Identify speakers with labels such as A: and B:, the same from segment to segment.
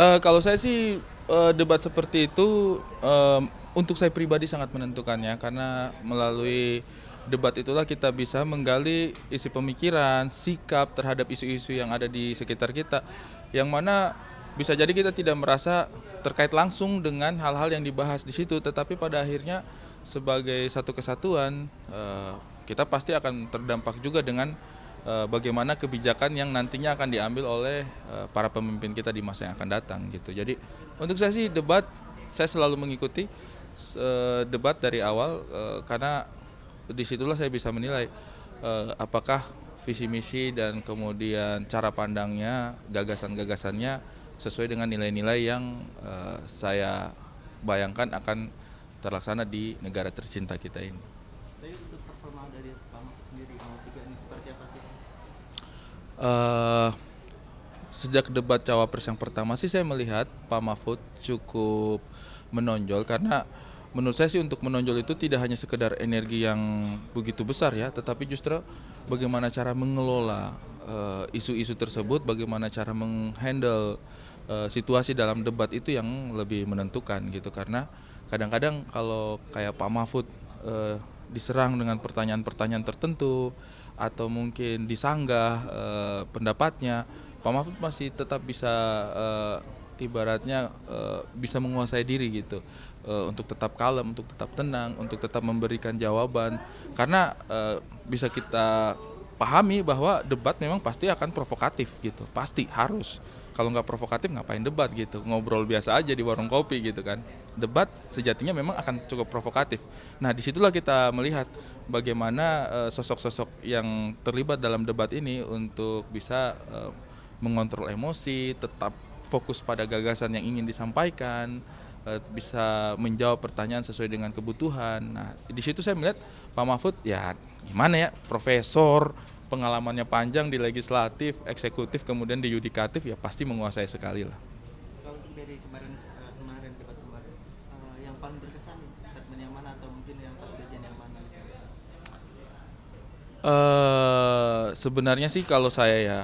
A: Kalau saya sih, debat seperti itu, untuk saya pribadi sangat menentukan ya, karena melalui debat itulah kita bisa menggali isi pemikiran, sikap terhadap isu-isu yang ada di sekitar kita, yang mana bisa jadi kita tidak merasa terkait langsung dengan hal-hal yang dibahas di situ, tetapi pada akhirnya sebagai satu kesatuan, kita pasti akan terdampak juga dengan bagaimana kebijakan yang nantinya akan diambil oleh para pemimpin kita di masa yang akan datang gitu. Jadi untuk saya sih debat, saya selalu mengikuti debat dari awal, karena disitulah saya bisa menilai apakah visi misi dan kemudian cara pandangnya, gagasan-gagasannya sesuai dengan nilai-nilai yang saya bayangkan akan terlaksana di negara tercinta kita ini.
B: Tapi untuk performa dari Pak Mahfud sendiri sama tiga ini seperti apa sih?
A: Eh, Sejak debat cawapres yang pertama sih saya melihat Pak Mahfud cukup menonjol, karena menurut saya sih untuk menonjol itu tidak hanya sekedar energi yang begitu besar ya, tetapi justru bagaimana cara mengelola isu-isu tersebut, bagaimana cara menghandle situasi dalam debat itu yang lebih menentukan gitu. Karena kadang-kadang kalau kayak Pak Mahfud diserang dengan pertanyaan-pertanyaan tertentu atau mungkin disanggah pendapatnya, Pak Mahfud masih tetap bisa ibaratnya bisa menguasai diri gitu, untuk tetap kalem, untuk tetap tenang, untuk tetap memberikan jawaban, karena bisa kita pahami bahwa debat memang pasti akan provokatif gitu, pasti harus. Kalau nggak provokatif ngapain debat gitu, ngobrol biasa aja di warung kopi gitu kan. Debat sejatinya memang akan cukup provokatif. Nah disitulah kita melihat bagaimana sosok-sosok yang terlibat dalam debat ini untuk bisa mengontrol emosi, tetap fokus pada gagasan yang ingin disampaikan, bisa menjawab pertanyaan sesuai dengan kebutuhan. Nah, di situ saya melihat Pak Mahfud ya gimana ya, profesor, pengalamannya panjang di legislatif, eksekutif, kemudian di yudikatif, ya pasti menguasai sekali lah.
B: Kalau untuk dari kemarin debat kemarin, yang paling berkesan statement yang mana atau mungkin yang pas kejadian yang mana?
A: Sebenarnya sih kalau saya ya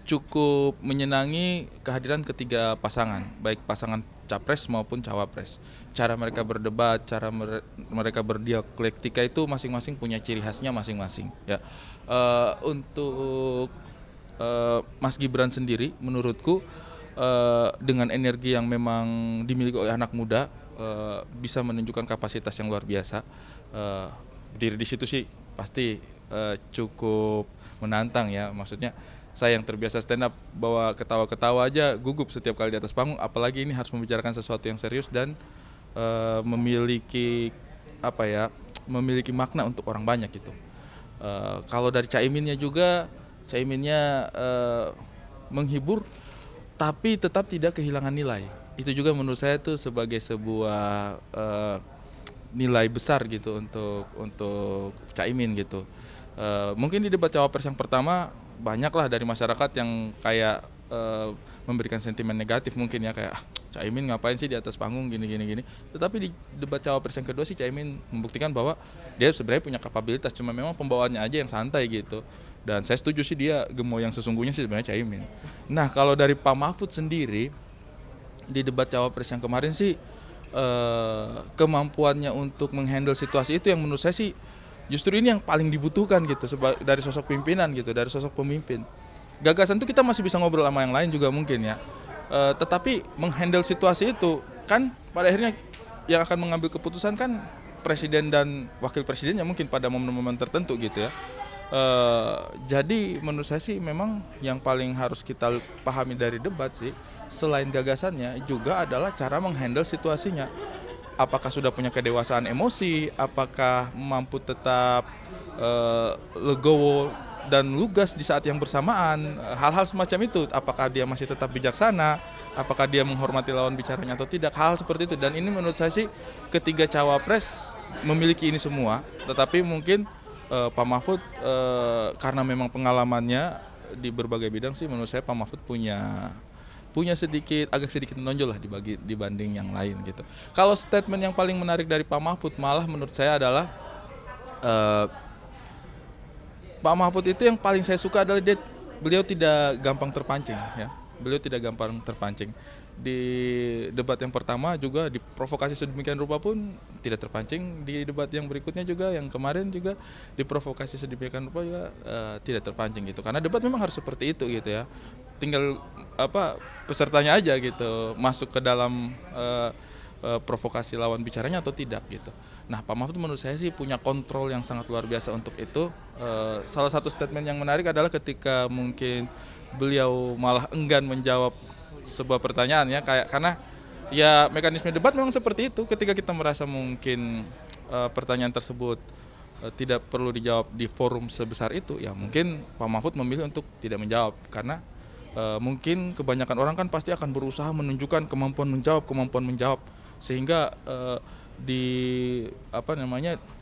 A: cukup menyenangi kehadiran ketiga pasangan, baik pasangan capres maupun cawapres. Cara mereka berdebat, mereka berdialektika itu masing-masing punya ciri khasnya masing-masing. Ya, untuk Mas Gibran sendiri, menurutku dengan energi yang memang dimiliki oleh anak muda, bisa menunjukkan kapasitas yang luar biasa. Eh, Berdiri di situ sih pasti cukup menantang ya, maksudnya saya yang terbiasa stand up bawa ketawa-ketawa aja gugup setiap kali di atas panggung, apalagi ini harus membicarakan sesuatu yang serius dan memiliki apa ya, memiliki makna untuk orang banyak gitu. Kalau dari Caiminnya juga, Caiminnya menghibur tapi tetap tidak kehilangan nilai. Itu juga menurut saya tuh sebagai sebuah nilai besar gitu untuk Caimin gitu. Mungkin di debat cawapres yang pertama banyaklah dari masyarakat yang kayak memberikan sentimen negatif mungkin ya, kayak Caimin ngapain sih di atas panggung gini gini gini. Tetapi di debat cawapres yang kedua sih Caimin membuktikan bahwa dia sebenarnya punya kapabilitas, cuma memang pembawaannya aja yang santai gitu. Dan saya setuju sih dia gemoy yang sesungguhnya sih sebenarnya Caimin. Nah kalau dari Pak Mahfud sendiri di debat cawapres yang kemarin sih kemampuannya untuk menghandle situasi itu yang menurut saya sih justru ini yang paling dibutuhkan gitu dari sosok pimpinan gitu, dari sosok pemimpin. Gagasan tuh kita masih bisa ngobrol sama yang lain juga mungkin ya. Tetapi menghandle situasi itu kan pada akhirnya yang akan mengambil keputusan kan presiden dan wakil presidennya mungkin pada momen-momen tertentu gitu ya. Jadi menurut saya sih memang yang paling harus kita pahami dari debat sih selain gagasannya juga adalah cara menghandle situasinya. Apakah sudah punya kedewasaan emosi, apakah mampu tetap legowo dan lugas di saat yang bersamaan, hal-hal semacam itu. Apakah dia masih tetap bijaksana, apakah dia menghormati lawan bicaranya atau tidak, hal seperti itu. Dan ini menurut saya sih ketiga cawapres memiliki ini semua, tetapi mungkin Pak Mahfud karena memang pengalamannya di berbagai bidang sih menurut saya Pak Mahfud agak sedikit menonjol lah dibanding yang lain gitu. Kalau statement yang paling menarik dari Pak Mahfud malah menurut saya adalah eh, Pak Mahfud itu yang paling saya suka adalah beliau tidak gampang terpancing ya. beliau tidak gampang terpancing. Di debat yang pertama juga diprovokasi sedemikian rupa pun tidak terpancing. Di debat yang berikutnya juga, yang kemarin juga diprovokasi sedemikian rupa juga tidak terpancing gitu. Karena debat memang harus seperti itu gitu ya. Tinggal pesertanya aja gitu masuk ke dalam provokasi lawan bicaranya atau tidak gitu. Nah, Pak Mahfud menurut saya sih punya kontrol yang sangat luar biasa untuk itu. Salah satu statement yang menarik adalah ketika mungkin beliau malah enggan menjawab sebuah pertanyaan ya, karena ya mekanisme debat memang seperti itu. Ketika kita merasa mungkin pertanyaan tersebut tidak perlu dijawab di forum sebesar itu, ya mungkin Pak Mahfud memilih untuk tidak menjawab karena mungkin kebanyakan orang kan pasti akan berusaha menunjukkan kemampuan menjawab sehingga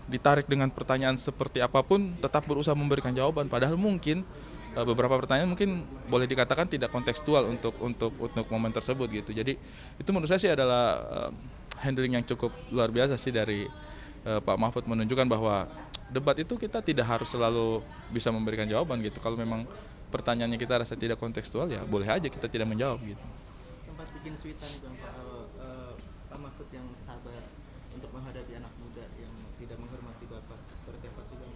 A: ditarik dengan pertanyaan seperti apapun tetap berusaha memberikan jawaban, padahal mungkin beberapa pertanyaan mungkin boleh dikatakan tidak kontekstual untuk momen tersebut gitu. Jadi itu menurut saya sih adalah handling yang cukup luar biasa sih dari Pak Mahfud, menunjukkan bahwa debat itu kita tidak harus selalu bisa memberikan jawaban gitu. Kalau memang pertanyaannya kita rasa tidak kontekstual, ya boleh aja kita tidak menjawab gitu.
B: Sempat bikin cuitan itu soal Pak Mahfud yang sabar untuk menghadapi anak muda yang tidak menghormati Bapak, seperti apa sih Bang?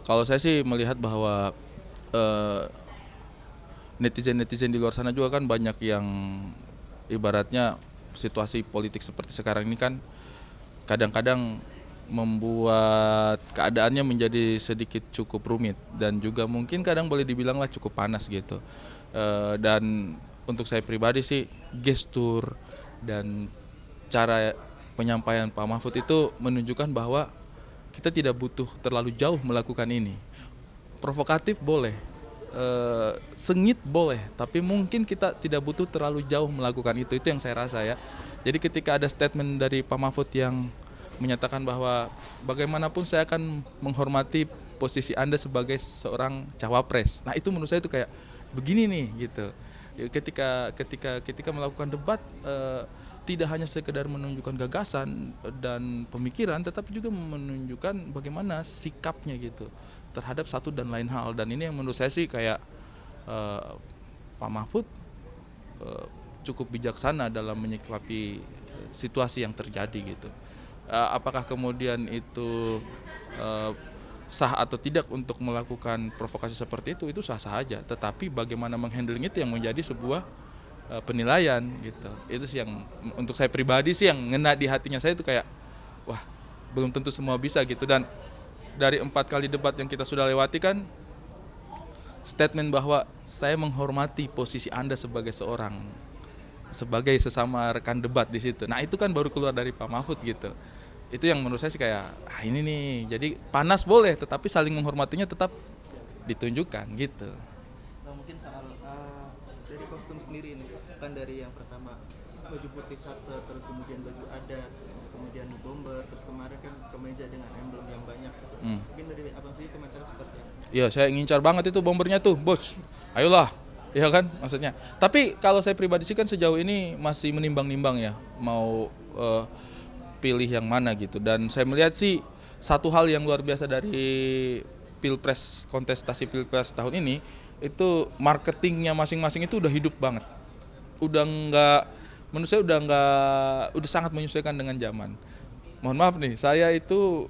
A: Kalau saya sih melihat bahwa netizen di luar sana juga kan banyak yang ibaratnya situasi politik seperti sekarang ini kan kadang-kadang membuat keadaannya menjadi sedikit cukup rumit dan juga mungkin kadang boleh dibilanglah cukup panas gitu. Dan untuk saya pribadi sih gestur dan cara penyampaian Pak Mahfud itu menunjukkan bahwa kita tidak butuh terlalu jauh melakukan ini. Provokatif boleh, sengit boleh, tapi mungkin kita tidak butuh terlalu jauh melakukan itu yang saya rasa ya. Jadi ketika ada statement dari Pak Mahfud yang menyatakan bahwa bagaimanapun saya akan menghormati posisi Anda sebagai seorang cawapres. Nah, itu menurut saya itu kayak begini nih gitu. Ketika melakukan debat tidak hanya sekedar menunjukkan gagasan dan pemikiran, tetapi juga menunjukkan bagaimana sikapnya gitu terhadap satu dan lain hal. Dan ini yang menurut saya sih kayak Pak Mahfud cukup bijaksana dalam menyikapi situasi yang terjadi gitu. Apakah kemudian itu sah atau tidak untuk melakukan provokasi seperti itu sah-sah aja. Tetapi bagaimana menghandling itu yang menjadi sebuah penilaian gitu. Itu sih yang untuk saya pribadi sih yang ngena di hatinya saya itu kayak wah, belum tentu semua bisa gitu. Dan dari 4 kali debat yang kita sudah lewati kan statement bahwa saya menghormati posisi Anda sebagai sebagai sesama rekan debat di situ. Nah, itu kan baru keluar dari Pak Mahfud gitu. Itu yang menurut saya sih kayak ini nih. Jadi panas boleh, tetapi saling menghormatinya tetap ditunjukkan gitu.
B: Nah, mungkin soal dari kostum sendiri nih, kan dari yang pertama baju putih satset, terus kemudian baju adat, kemudian bomber, terus kemarin kan kemeja dengan emblem yang banyak. Mungkin dari abang sendiri komentar seperti apa?
A: Iya, saya ngincar banget itu bombernya tuh, bos. Ayolah, iya kan maksudnya. Tapi kalau saya pribadi sih kan sejauh ini masih menimbang-nimbang ya, mau pilih yang mana gitu. Dan saya melihat sih satu hal yang luar biasa dari kontestasi pilpres tahun ini, itu marketingnya masing-masing itu udah hidup banget. Menurut saya udah sangat menyesuaikan dengan zaman. Mohon maaf nih, saya itu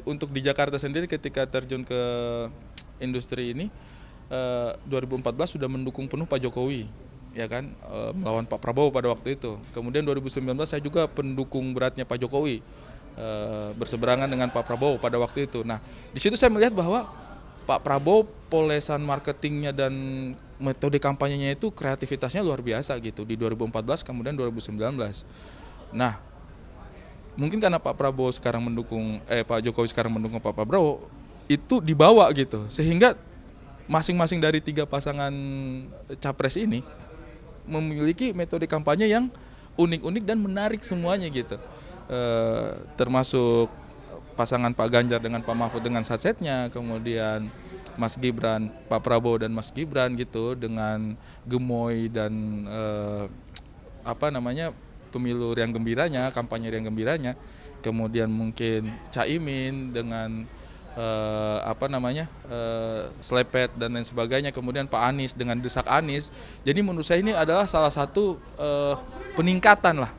A: untuk di Jakarta sendiri ketika terjun ke industri ini 2014 sudah mendukung penuh Pak Jokowi, ya kan, melawan Pak Prabowo pada waktu itu. Kemudian 2019 saya juga pendukung beratnya Pak Jokowi, berseberangan dengan Pak Prabowo pada waktu itu. Nah, di situ saya melihat bahwa Pak Prabowo polesan marketingnya dan metode kampanyenya itu kreativitasnya luar biasa gitu di 2014 kemudian 2019. Nah, mungkin karena Pak Jokowi sekarang mendukung Pak Prabowo, itu dibawa gitu sehingga masing-masing dari 3 pasangan capres ini memiliki metode kampanye yang unik-unik dan menarik semuanya gitu. Termasuk pasangan Pak Ganjar dengan Pak Mahfud dengan satsetnya, kemudian Mas Gibran, Pak Prabowo dan Mas Gibran gitu dengan gemoy dan pemilu yang gembiranya, kampanye yang gembiranya. Kemudian mungkin Caimin dengan Slepet dan lain sebagainya, kemudian Pak Anies dengan desak Anies. Jadi menurut saya ini adalah salah satu peningkatan lah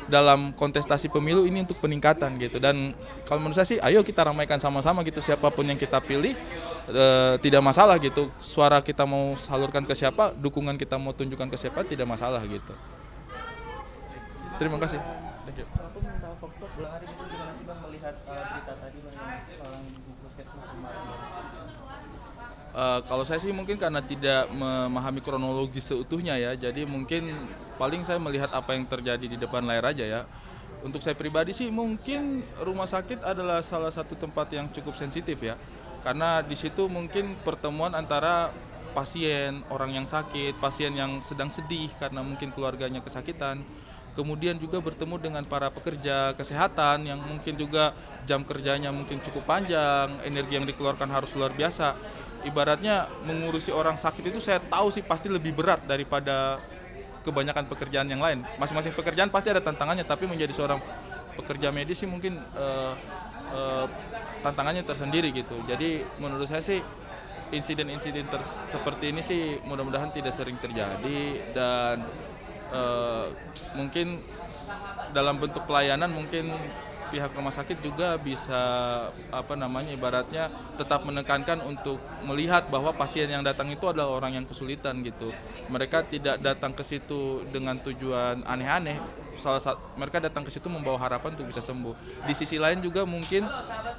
A: dalam kontestasi pemilu ini, untuk peningkatan gitu. Dan kalau menurut saya sih, ayo kita ramaikan sama-sama gitu, siapapun yang kita pilih tidak masalah gitu. Suara kita mau salurkan ke siapa, dukungan kita mau tunjukkan ke siapa, tidak masalah gitu. Terima kasih. Thank you.
B: Aku minta Fox Pop ulang hari ini gimana sih Bang melihat berita tadi Bang yang orang di puskesmas kemarin?
A: Kalau saya sih mungkin karena tidak memahami kronologi seutuhnya ya, jadi mungkin paling saya melihat apa yang terjadi di depan layar aja ya. Untuk saya pribadi sih mungkin rumah sakit adalah salah satu tempat yang cukup sensitif ya, karena di situ mungkin pertemuan antara pasien, orang yang sakit, pasien yang sedang sedih karena mungkin keluarganya kesakitan, kemudian juga bertemu dengan para pekerja kesehatan yang mungkin juga jam kerjanya mungkin cukup panjang, energi yang dikeluarkan harus luar biasa. Ibaratnya mengurusi orang sakit itu saya tahu sih pasti lebih berat daripada kebanyakan pekerjaan yang lain. Masing-masing pekerjaan pasti ada tantangannya, tapi menjadi seorang pekerja medis sih mungkin tantangannya tersendiri gitu. Jadi menurut saya sih insiden-insiden seperti ini sih mudah-mudahan tidak sering terjadi, dan mungkin dalam bentuk pelayanan mungkin pihak rumah sakit juga bisa ibaratnya tetap menekankan untuk melihat bahwa pasien yang datang itu adalah orang yang kesulitan gitu. Mereka tidak datang ke situ dengan tujuan aneh-aneh. Mereka datang ke situ membawa harapan untuk bisa sembuh. Di sisi lain juga mungkin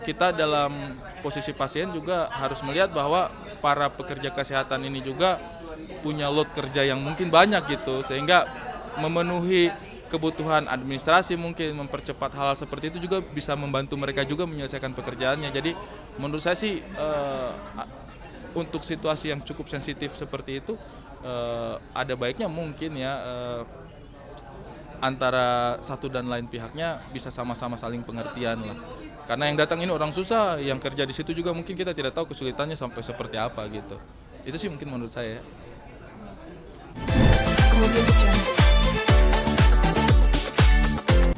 A: kita dalam posisi pasien juga harus melihat bahwa para pekerja kesehatan ini juga punya load kerja yang mungkin banyak gitu, sehingga memenuhi kebutuhan administrasi, mungkin mempercepat hal seperti itu juga bisa membantu mereka juga menyelesaikan pekerjaannya. Jadi menurut saya sih untuk situasi yang cukup sensitif seperti itu ada baiknya mungkin ya antara satu dan lain pihaknya bisa sama-sama saling pengertian lah. Karena yang datang ini orang susah, yang kerja di situ juga mungkin kita tidak tahu kesulitannya sampai seperti apa gitu. Itu sih mungkin menurut saya.